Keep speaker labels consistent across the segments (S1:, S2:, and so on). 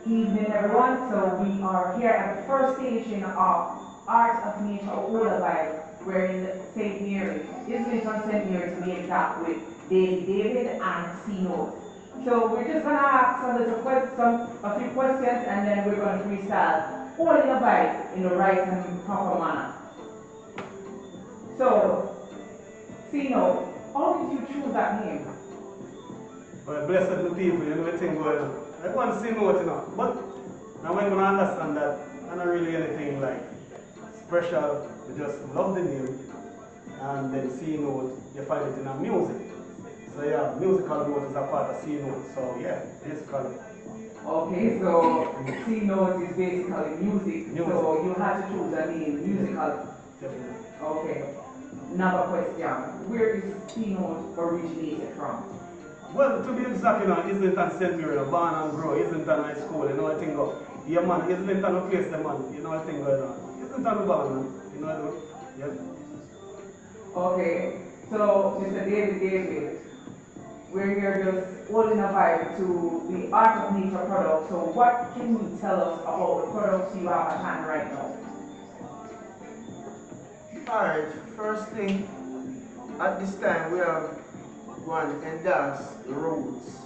S1: Evening, everyone. So we are here at the first station of Art of Nature Wul A Vybz. We're in St. Mary. Islington St. Mary to be exact with David and C Note. So we're just gonna ask a few questions and then we're gonna freestyle all in a vibe in the right and proper manner. So, C Note, how did you choose that name?
S2: Well, blessed the people, you know the thing going on. I want to see no you know. But now I'm gonna understand that I'm not really anything like special. We just love the name and then C note you find it in our music. So yeah, musical note is a part of C note. So yeah, basically.
S1: Okay, so C note is basically music. So you had to choose a name, musical.
S2: Definitely.
S1: Okay. Another question. Where is C note originated from?
S2: Well, to be exact, you know, Islington St. Mary, born and grow, Islington High School, you know, I think, yeah, man, Islington, a place, the man, you know, I think going on. Islington, born, man, you know, I do, yeah.
S1: Okay, so Mr. David, we're here just holding a vibe to the Art of Nature product. So what can you tell us about the products you have at hand right now?
S3: Alright, first thing, at this time we have one and that's the roots.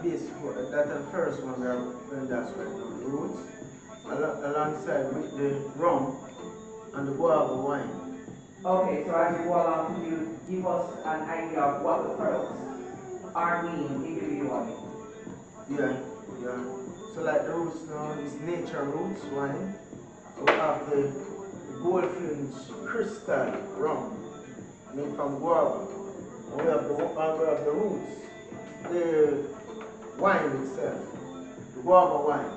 S3: Basically, that's the first one we have and that's right now, the roots. Alongside with the rum and the guava wine.
S1: Okay, so as you go along, can you give us an idea of what the products are mean individually?
S3: Yeah. So like the roots now is nature roots wine. We have the goldfinch crystal rum made from guava. And we have the roots, the wine itself, the guava wine.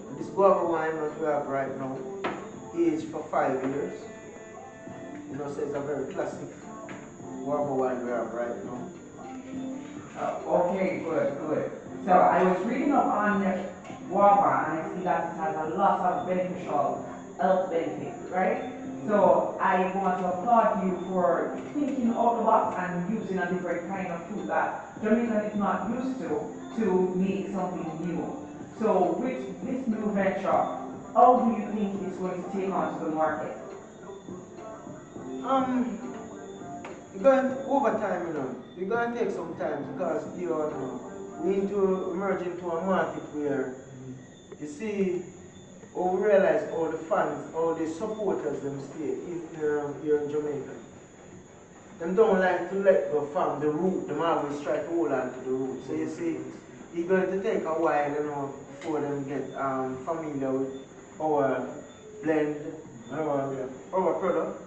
S3: And this guava wine that we have right now, aged for 5 years. You know, so it's a very classic guava wine we have right now.
S1: Okay, good. So I was reading up on guava and I see that it has a lot of beneficial health benefits, right? So I want to applaud you for thinking out the box and using a different kind of food that Jamaican is not used to make something new. So with this new venture, how do you think it's going to take on to the market?
S3: Going over time, you know, it's going to take some time because we need to emerge into a market where you see, or we realize all the fans, all the supporters them stay here in Jamaica. Them don't like to let go from the root, them always try to hold on to the root. So you see, it's going to take a while, you know, before them get familiar with our blend, our product.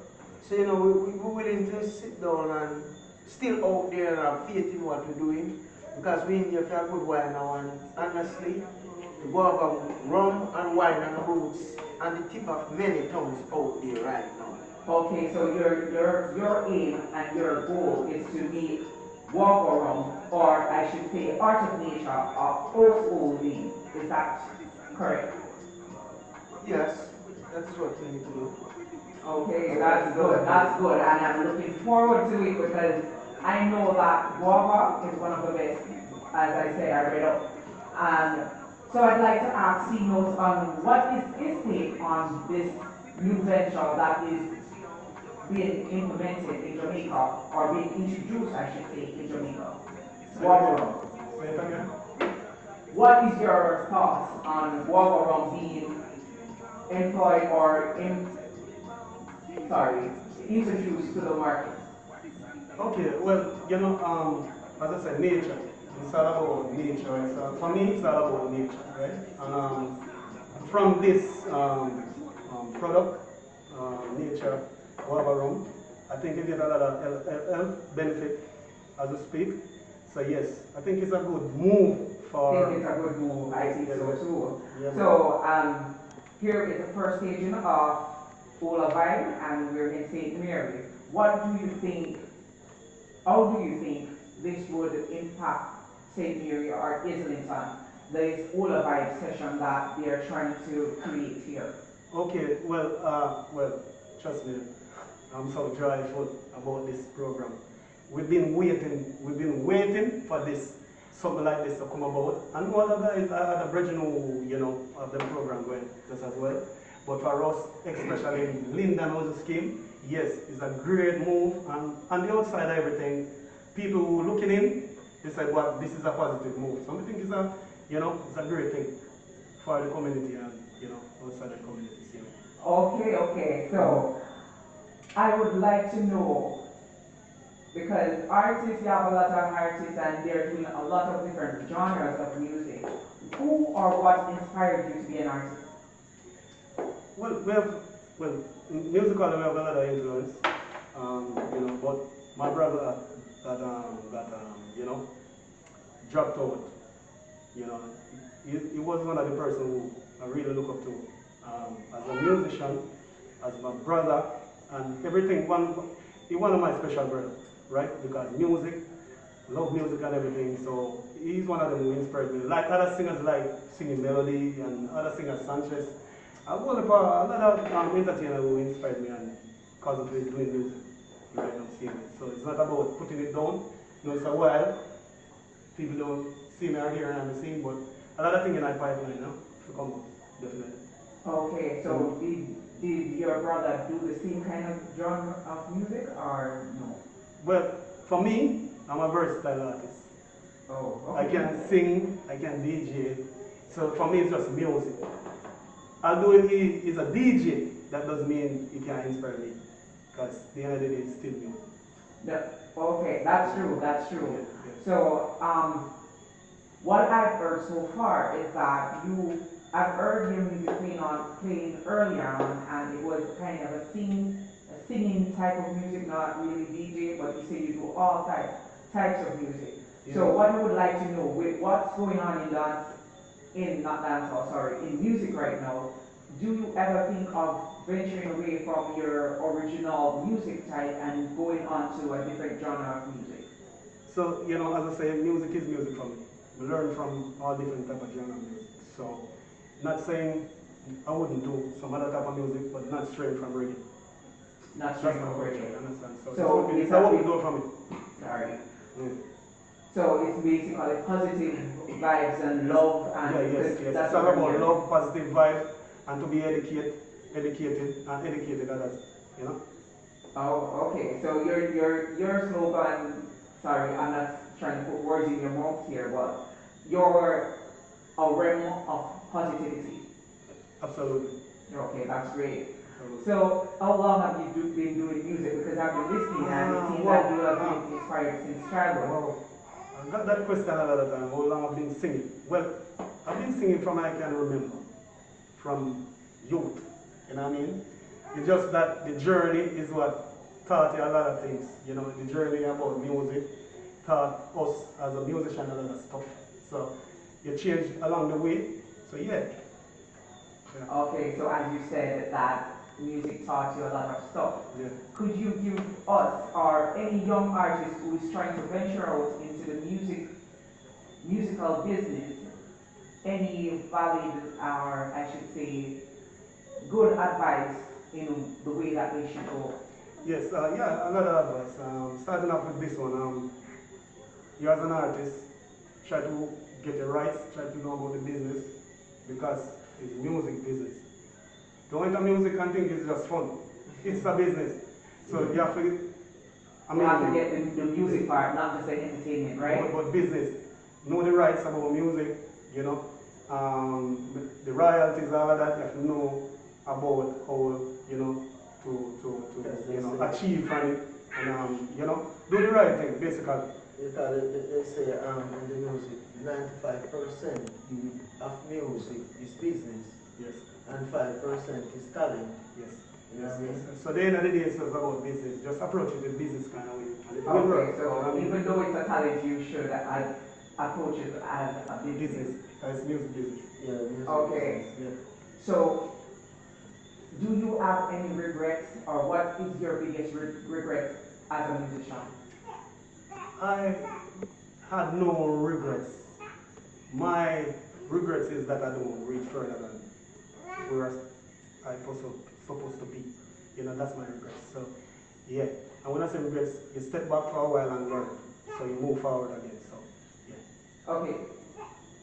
S3: So, you know, we're willing to sit down and still out there and have faith in what we're doing because we in here for a good while now and honestly, the guava rum and wine and roots and the tip of many tongues out there right now.
S1: Okay, so your aim and your goal is to make guava rum, or I should say art of nature, a household name. Is that correct?
S3: Yes, that's what we need to do.
S1: Okay, that's good, and I'm looking forward to it because I know that guava is one of the best, as I said, I read up. And so I'd like to ask C Notes on what is his take on this new venture that is being implemented in Jamaica, or being introduced, I should say, in Jamaica. Guava rum.
S2: Say it again.
S1: What is your thoughts on guava rum being employed or introduced to the market?
S2: Okay, well, you know, as I said, nature. It's all about nature, right? So for me, it's all about nature, right? And from this product, nature, guava rum, I think you get a lot of health benefit as you speak. So yes, I think it's a good move for.
S1: I think it's a good move. I think so too.
S2: Yeah,
S1: So here is the first station of Wul A Vybz, and we're in St. Mary. What do you think? How do you think this would impact St. Mary or Islington? This Wul A Vybz session that they are trying to create here.
S2: Okay, well, trust me, I'm so joyful about this program. We've been waiting for this something like this to come about. And all the guys are the bridging who, have the program going just as well. But for us, especially in Linden House scheme, yes, it's a great move. And on the outside of everything, people who are looking in, they say, well, this is a positive move. So I think it's a, it's a great thing for the community and, outside the community.
S1: Okay. So I would like to know, because artists, you have a lot of artists and they're doing a lot of different genres of music. Who or what inspired you to be an artist?
S2: Well, musically we have a lot of influence, but my brother got dropped out, he was one of the person who I really look up to, as a musician, as my brother, and everything. He one of my special brothers, right? Because love music and everything, so he's one of them who inspired me. Like other singers like singing melody and other singers, Sanchez. I was a lot of entertainers who inspired me and because of his doing music right now, seeing it. So it's not about putting it down. It's a while. People don't see me out here and I'm seeing, but a lot of things in my pipeline now to come out, definitely.
S1: Okay, so did your brother do the same kind of genre of music or no?
S2: Well, for me, I'm a versatile artist.
S1: Oh, okay.
S2: I can sing, I can DJ. So for me, it's just music. Although he is a DJ, that doesn't mean he can inspire me. Because the end of the day, it's still music.
S1: Okay, that's true.
S2: Yeah.
S1: So, what I've heard so far is that I've heard your music playing earlier on, and it was kind of a singing type of music, not really DJ, but you say you do all types of music.
S2: Yeah.
S1: So what I would like to know, with what's going on in music right now, do you ever think of venturing away from your original music type and going on to a different genre of music?
S2: So, as I say, music is music for me. We learn from all different type of genre of music. So, not saying I wouldn't do some other type of music, but not straying from reggae.
S1: Not straying from reggae.
S2: I understand.
S1: So
S2: it's what we do from it.
S1: Sorry.
S2: Mm.
S1: So it's basically positive vibes and love and
S2: yes.
S1: That's
S2: It's all about love, positive vibes, and to be educated others.
S1: Oh, okay. So your slogan. Sorry, I'm not trying to put words in your mouth here, but you're a realm of positivity.
S2: Absolutely.
S1: Okay, that's great.
S2: Absolutely.
S1: So how long have you been doing music? Because I've been listening and it seems that you have been inspired since childhood.
S2: Wow. I got that question a lot of time. How long I've been singing? Well, I've been singing from I can remember, from youth. You know what I mean? It's just that the journey is what taught you a lot of things. The journey about music taught us as a musician a lot of stuff. So you change along the way. So yeah.
S1: Okay, so as you said that music taught you a lot of stuff.
S2: Yeah.
S1: Could you give us or any young artist who is trying to venture out into the musical business any valid or I should say good advice in the way that they should go?
S2: Yes, a lot of advice. Starting off with this one, you as an artist, try to get your rights, try to know about the business, because it's music business. Don't enter music and think it's just fun. It's a business. So you have to,
S1: you have to get the music part, not just the entertainment, right?
S2: But business. Know the rights about music, the royalties, all of that, you have to know about how, to achieve from it. And, do the right thing, basically.
S3: Because they say in the music, 95% of music is business.
S2: Yes.
S3: And 5% is talent.
S2: Yes.
S3: You know what I mean?
S2: So the end of the day, it's about business. Just approach it with business kind of way. And it will
S1: Okay,
S2: work.
S1: so even though it's a talent, you should approach it as a business.
S2: It's music business.
S3: Yeah, music
S1: Okay.
S3: business. Yeah.
S1: So, do you have any regrets, or what is your biggest regret as a musician?
S2: I had no regrets. My regrets is that I don't reach further than where I supposed to be. That's my regrets. So, yeah. And when I say regrets, you step back for a while and learn. So you move forward again. So, yeah.
S1: okay,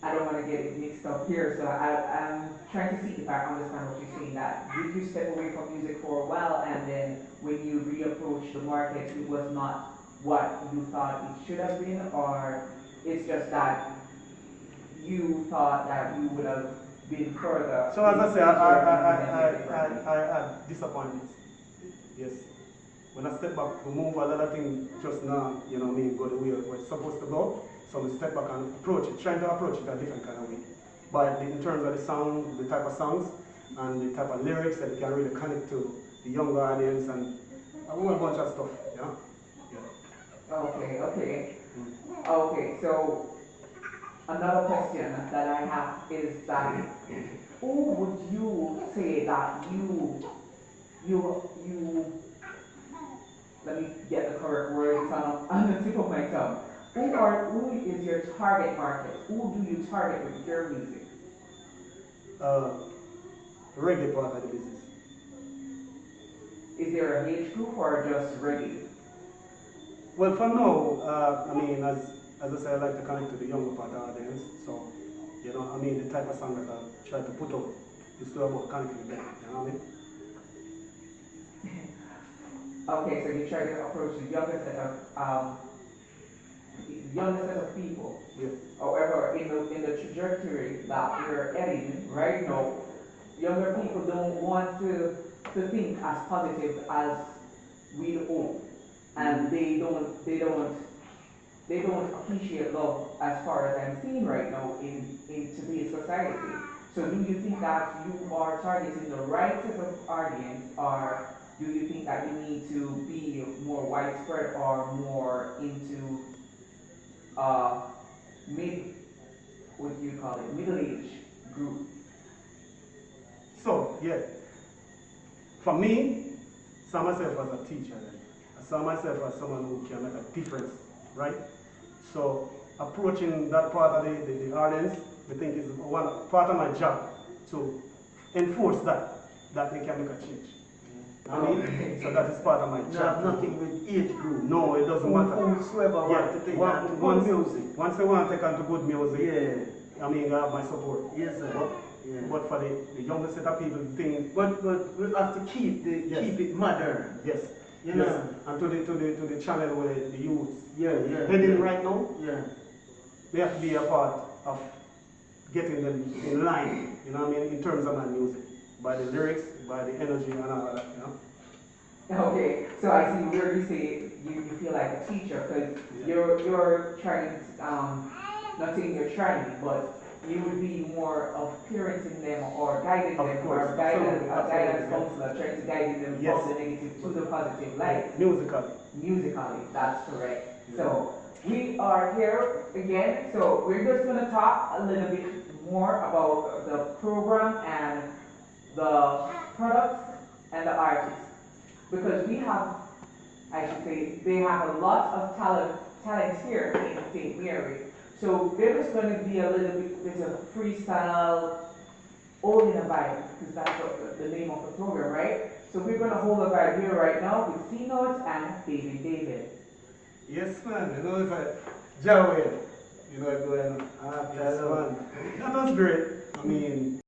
S1: I don't want to get it mixed up here, so I'm trying to see if I understand what you're saying. That did you step away from music for a while, and then when you reapproached the market, it was not what you thought it should have been, or it's just that you thought that you would have been further?
S2: So as I say, I had disappointments. Yes. When I step back to move, a lot of things just now, you know, me go the way it was supposed to go. So I step back and approach it, trying to approach it a different kind of way. But in terms of the song, the type of songs, and the type of lyrics that you can really connect to the younger audience, and a whole bunch of stuff, yeah? Yeah.
S1: Okay, okay. Okay, so another question that I have is that who would you say that you let me get the correct word, it's on the tip of my tongue. Who is your target market? Who do you target with your music?
S2: Reggae part of the business.
S1: Is there an age group or just reggae?
S2: Well, for now, I mean, as I say, I like to connect to the younger part of the audience. So, you know, I mean, the type of song that I try to put out is still about connecting with them. You know what I mean?
S1: Okay, so you try to approach the youngest set of people.
S2: Yeah.
S1: However, in the trajectory that we're heading right now, younger people don't want to think as positive as we hope, and they don't appreciate love as far as I'm seeing right now in today's society. So do you think that you are targeting the right set of audience, or do you think that you need to be more widespread or more into mid, what do you call it, middle-age group?
S2: So, yeah. For me, I saw myself as a teacher. I saw myself as someone who can make a difference, right? So, approaching that part of the audience, I think is one part of my job to enforce that they can make a change. I mean, so that is part of my job.
S3: Nothing with age group.
S2: No, it doesn't matter.
S3: Whosoever wants to take on to good music.
S2: Once they want to take on to good music,
S3: Yeah.
S2: I mean, I have my support.
S3: Yes, sir.
S2: But for the younger set of people, think.
S3: But we have to keep it modern.
S2: Yes.
S3: You
S2: Yes.
S3: know.
S2: And to the channel where the youth
S3: Yeah.
S2: heading right now,
S3: Yeah.
S2: they have to be a part of getting them in line, you know what I mean, in terms of my music. By the lyrics, by the energy and all of that, you know.
S1: Okay, so I see where you say you feel like a teacher, because you're trying, not saying you're trying, but you would be more of parenting them or guiding
S2: Of
S1: them,
S2: course,
S1: or guidance
S2: absolutely.
S1: counselor, trying to guide them
S2: Yes.
S1: from the negative to the positive light. Musically, that's correct.
S2: Yeah.
S1: So we are here again, so we're just going to talk a little bit more about the program and the products and the artists, because we have, I should say, they have a lot of talent here in St. Mary. So they're just going to be a little bit of freestyle, all in a vibe, because that's what the name of the program, right? So we're going to hold a vibe here right now with C Notes and David.
S2: Yes, man. You know, if I Jawed, you know, going, yes, man. That was great. I mean,